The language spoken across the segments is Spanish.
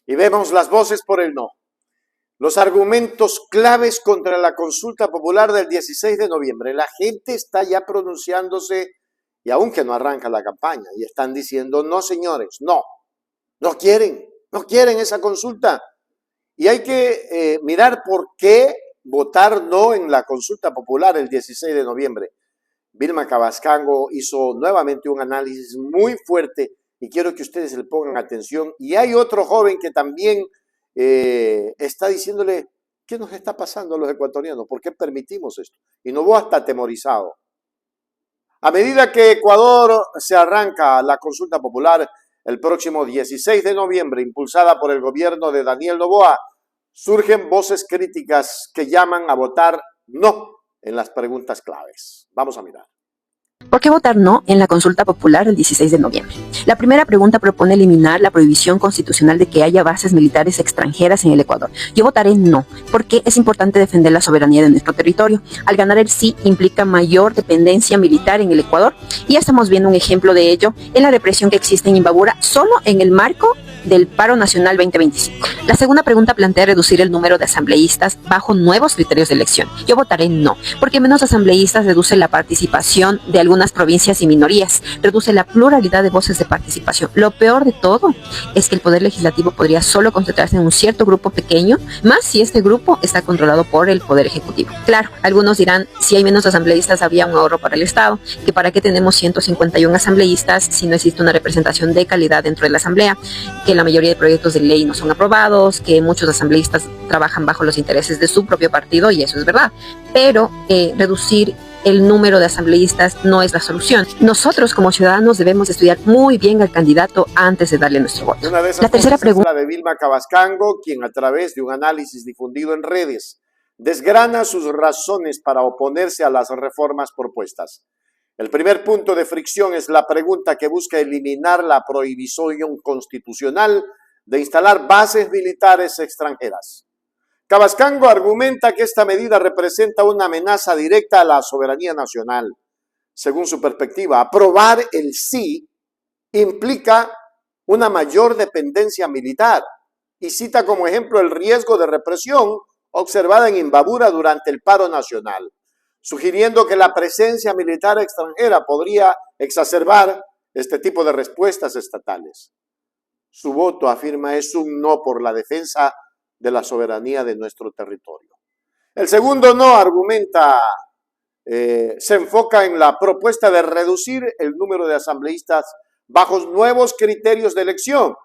Y vemos las voces por el no. Los argumentos claves contra la consulta popular del 16 de noviembre. La gente está ya pronunciándose y aunque no arranca la campaña y están diciendo no, señores, no quieren esa consulta. Y hay que mirar por qué votar no en la consulta popular el 16 de noviembre. Vilma Cabascango hizo nuevamente un análisis muy fuerte y quiero que ustedes le pongan atención. Y hay otro joven que también está diciéndole, ¿qué nos está pasando a los ecuatorianos? ¿Por qué permitimos esto? Y Noboa está atemorizado. A medida que Ecuador se arranca la consulta popular el próximo 16 de noviembre, impulsada por el gobierno de Daniel Noboa, surgen voces críticas que llaman a votar no en las preguntas claves. Vamos a mirar. ¿Por qué votar no en la consulta popular el 16 de noviembre? La primera pregunta propone eliminar la prohibición constitucional de que haya bases militares extranjeras en el Ecuador. Yo votaré no, porque es importante defender la soberanía de nuestro territorio. Al ganar el sí implica mayor dependencia militar en el Ecuador y ya estamos viendo un ejemplo de ello en la represión que existe en Imbabura solo en el marco del paro nacional 2025. La segunda pregunta plantea reducir el número de asambleístas bajo nuevos criterios de elección. Yo votaré no, porque menos asambleístas reduce la participación de algunas provincias y minorías, reduce la pluralidad de voces de participación. Lo peor de todo es que el poder legislativo podría solo concentrarse en un cierto grupo pequeño, más si este grupo está controlado por el poder ejecutivo. Claro, algunos dirán, si hay menos asambleístas había un ahorro para el Estado, que para qué tenemos 151 asambleístas si no existe una representación de calidad dentro de la asamblea, que la mayoría de proyectos de ley no son aprobados, que muchos asambleístas trabajan bajo los intereses de su propio partido, y eso es verdad. Pero reducir el número de asambleístas no es la solución. Nosotros como ciudadanos debemos estudiar muy bien al candidato antes de darle nuestro voto. Una de esas la tercera pregunta es la de Vilma Cabascango, quien a través de un análisis difundido en redes desgrana sus razones para oponerse a las reformas propuestas. El primer punto de fricción es la pregunta que busca eliminar la prohibición constitucional de instalar bases militares extranjeras. Cabascango argumenta que esta medida representa una amenaza directa a la soberanía nacional. Según su perspectiva, aprobar el sí implica una mayor dependencia militar y cita como ejemplo el riesgo de represión observada en Imbabura durante el paro nacional, sugiriendo que la presencia militar extranjera podría exacerbar este tipo de respuestas estatales. Su voto, afirma, es un no por la defensa de la soberanía de nuestro territorio. El segundo no, argumenta, se enfoca en la propuesta de reducir el número de asambleístas bajo nuevos criterios de elección.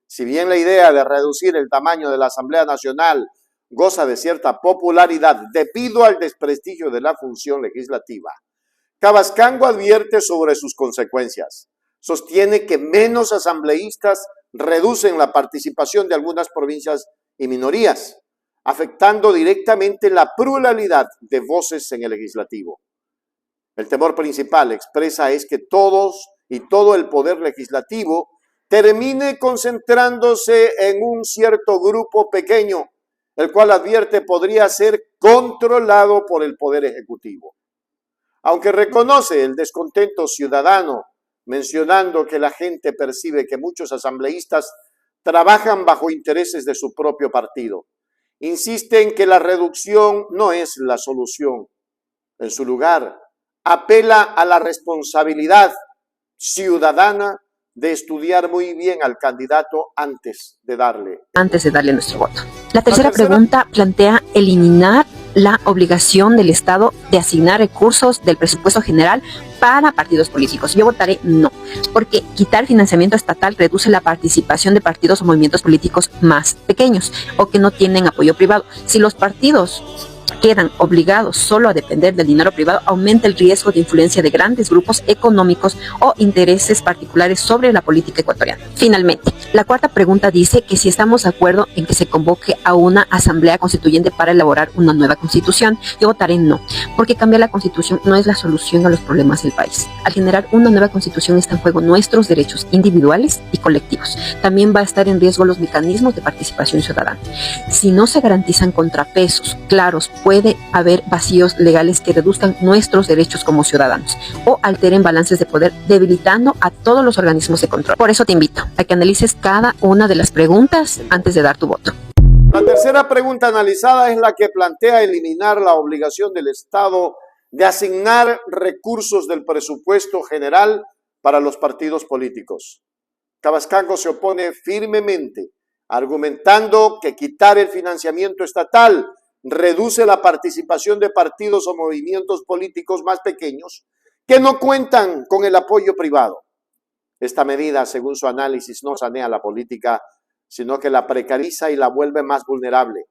Si bien la idea de reducir el tamaño de la Asamblea Nacional goza de cierta popularidad debido al desprestigio de la función legislativa, Cabascango advierte sobre sus consecuencias. Sostiene que menos asambleístas reducen la participación de algunas provincias y minorías, afectando directamente la pluralidad de voces en el legislativo. El temor principal, expresa, es que todos y todo el poder legislativo termine concentrándose en un cierto grupo pequeño, el cual advierte podría ser controlado por el poder ejecutivo. Aunque reconoce el descontento ciudadano, mencionando que la gente percibe que muchos asambleístas trabajan bajo intereses de su propio partido. Insiste en que la reducción no es la solución. En su lugar, apela a la responsabilidad ciudadana de estudiar muy bien al candidato antes de darle nuestro voto. La tercera pregunta plantea eliminar la obligación del Estado de asignar recursos del presupuesto general para partidos políticos. Yo votaré no, porque quitar financiamiento estatal reduce la participación de partidos o movimientos políticos más pequeños o que no tienen apoyo privado. Si los partidos quedan obligados solo a depender del dinero privado, aumenta el riesgo de influencia de grandes grupos económicos o intereses particulares sobre la política ecuatoriana. Finalmente, la cuarta pregunta dice que si estamos de acuerdo en que se convoque a una asamblea constituyente para elaborar una nueva constitución. Yo votaré no, porque cambiar la constitución no es la solución a los problemas del país. Al generar una nueva constitución está en juego nuestros derechos individuales y colectivos. También va a estar en riesgo los mecanismos de participación ciudadana. Si no se garantizan contrapesos claros puede haber vacíos legales que reduzcan nuestros derechos como ciudadanos o alteren balances de poder, debilitando a todos los organismos de control. Por eso te invito a que analices cada una de las preguntas antes de dar tu voto. La tercera pregunta analizada es la que plantea eliminar la obligación del Estado de asignar recursos del presupuesto general para los partidos políticos. Cavascango se opone firmemente, argumentando que quitar el financiamiento estatal reduce la participación de partidos o movimientos políticos más pequeños que no cuentan con el apoyo privado. Esta medida, según su análisis, no sanea la política, sino que la precariza y la vuelve más vulnerable.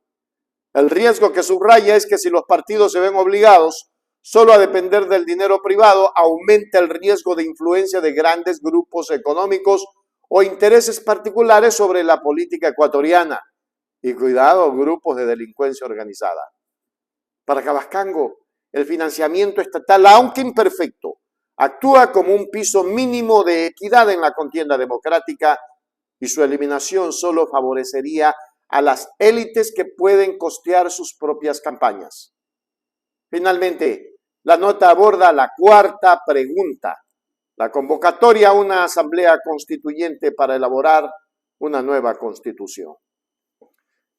El riesgo que subraya es que si los partidos se ven obligados solo a depender del dinero privado, aumenta el riesgo de influencia de grandes grupos económicos o intereses particulares sobre la política ecuatoriana. Y cuidado, grupos de delincuencia organizada. Para Cavascango, el financiamiento estatal, aunque imperfecto, actúa como un piso mínimo de equidad en la contienda democrática y su eliminación solo favorecería a las élites que pueden costear sus propias campañas. Finalmente, la nota aborda la cuarta pregunta, la convocatoria a una asamblea constituyente para elaborar una nueva constitución.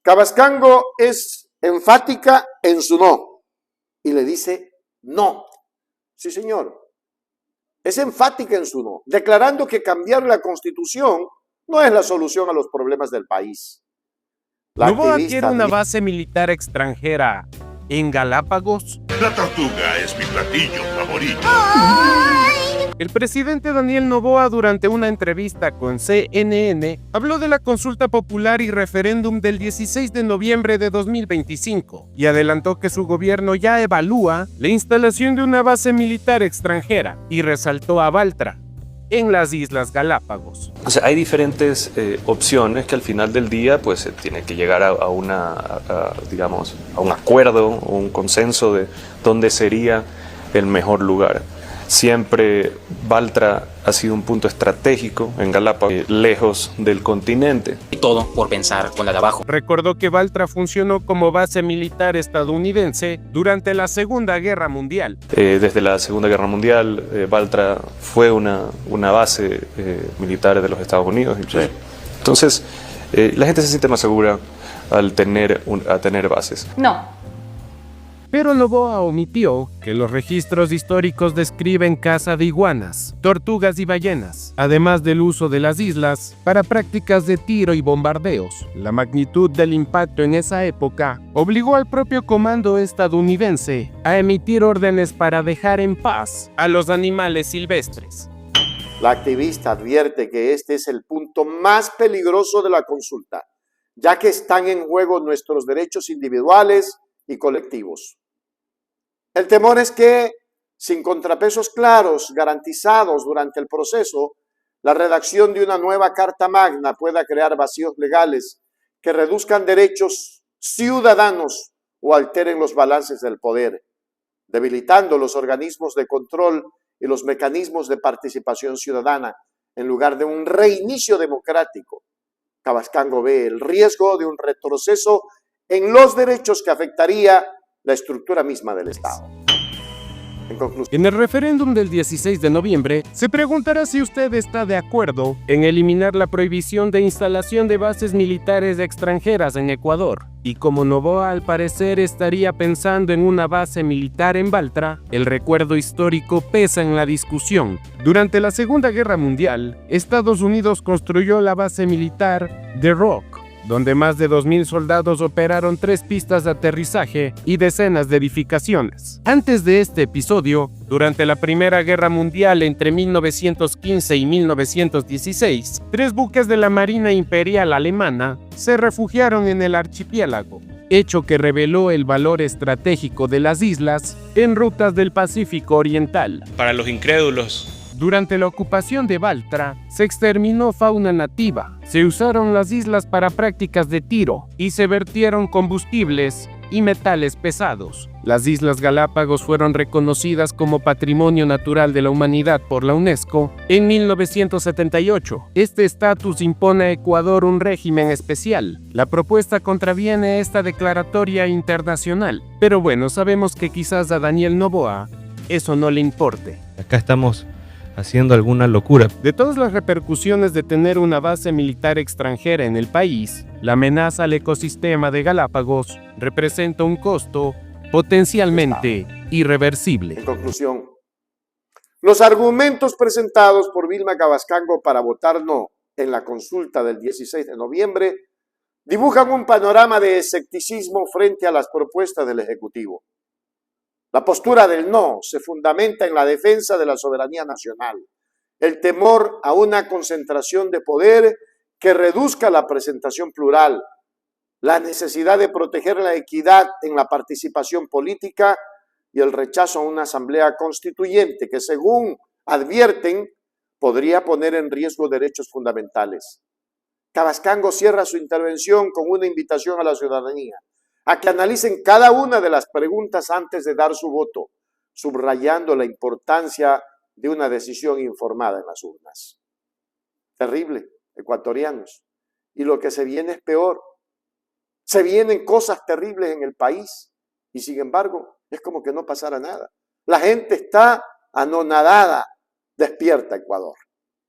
Cavascango es enfática en su no y le dice no. Sí, señor. Es enfática en su no, declarando que cambiar la constitución no es la solución a los problemas del país. ¿Noboa quiere una base militar extranjera en Galápagos? La tortuga es mi platillo favorito. El presidente Daniel Noboa, durante una entrevista con CNN, habló de la consulta popular y referéndum del 16 de noviembre de 2025 y adelantó que su gobierno ya evalúa la instalación de una base militar extranjera y resaltó a Baltra en las Islas Galápagos. O sea, hay diferentes opciones que al final del día pues se tiene que llegar a un acuerdo o un consenso de dónde sería el mejor lugar. Siempre Baltra ha sido un punto estratégico en Galápagos, lejos del continente. Y todo por pensar con la de abajo. Recordó que Baltra funcionó como base militar estadounidense durante la Segunda Guerra Mundial. Desde la Segunda Guerra Mundial, Baltra fue una base militar de los Estados Unidos. Entonces, la gente se siente más segura al tener bases. No. Pero Noboa omitió que los registros históricos describen caza de iguanas, tortugas y ballenas, además del uso de las islas para prácticas de tiro y bombardeos. La magnitud del impacto en esa época obligó al propio comando estadounidense a emitir órdenes para dejar en paz a los animales silvestres. La activista advierte que este es el punto más peligroso de la consulta, ya que están en juego nuestros derechos individuales y colectivos. El temor es que, sin contrapesos claros garantizados durante el proceso, la redacción de una nueva Carta Magna pueda crear vacíos legales que reduzcan derechos ciudadanos o alteren los balances del poder, debilitando los organismos de control y los mecanismos de participación ciudadana en lugar de un reinicio democrático. Cavascango ve el riesgo de un retroceso en los derechos que afectaría la estructura misma del Estado. En conclusión, en el referéndum del 16 de noviembre, se preguntará si usted está de acuerdo en eliminar la prohibición de instalación de bases militares extranjeras en Ecuador. Y como Noboa al parecer estaría pensando en una base militar en Baltra, el recuerdo histórico pesa en la discusión. Durante la Segunda Guerra Mundial, Estados Unidos construyó la base militar de Rock, donde más de 2.000 soldados operaron 3 pistas de aterrizaje y decenas de edificaciones. Antes de este episodio, durante la Primera Guerra Mundial entre 1915 y 1916, 3 buques de la Marina Imperial Alemana se refugiaron en el archipiélago, hecho que reveló el valor estratégico de las islas en rutas del Pacífico Oriental. Para los incrédulos, durante la ocupación de Baltra, se exterminó fauna nativa, se usaron las islas para prácticas de tiro y se vertieron combustibles y metales pesados. Las Islas Galápagos fueron reconocidas como Patrimonio Natural de la Humanidad por la UNESCO en 1978. Este estatus impone a Ecuador un régimen especial. La propuesta contraviene esta declaratoria internacional. Pero bueno, sabemos que quizás a Daniel Noboa eso no le importe. Acá estamos haciendo alguna locura. De todas las repercusiones de tener una base militar extranjera en el país, la amenaza al ecosistema de Galápagos representa un costo potencialmente irreversible. En conclusión, los argumentos presentados por Vilma Cabascango para votar no en la consulta del 16 de noviembre dibujan un panorama de escepticismo frente a las propuestas del Ejecutivo. La postura del no se fundamenta en la defensa de la soberanía nacional, el temor a una concentración de poder que reduzca la presentación plural, la necesidad de proteger la equidad en la participación política y el rechazo a una asamblea constituyente que, según advierten, podría poner en riesgo derechos fundamentales. Cabascango cierra su intervención con una invitación a la ciudadanía a que analicen cada una de las preguntas antes de dar su voto, subrayando la importancia de una decisión informada en las urnas. Terrible, ecuatorianos. Y lo que se viene es peor. Se vienen cosas terribles en el país y sin embargo es como que no pasara nada. La gente está anonadada. Despierta, Ecuador.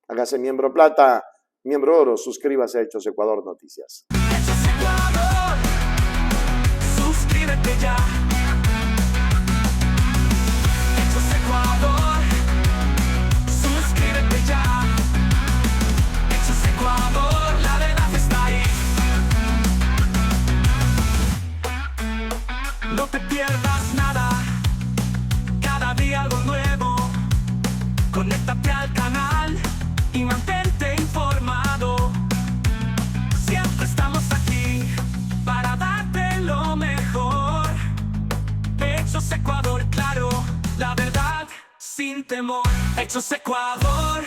Hágase miembro plata, miembro oro, suscríbase a Hechos Ecuador Noticias. Suscríbete ya. Hechos Ecuador. Suscríbete ya. Hechos Ecuador, la verdad está ahí. No te pierdas nada. Cada día algo nuevo. Conéctate al canal y mantente informado. Siempre estamos aquí para darte lo mejor. Hechos Ecuador, claro, la verdad sin temor. Hechos Ecuador.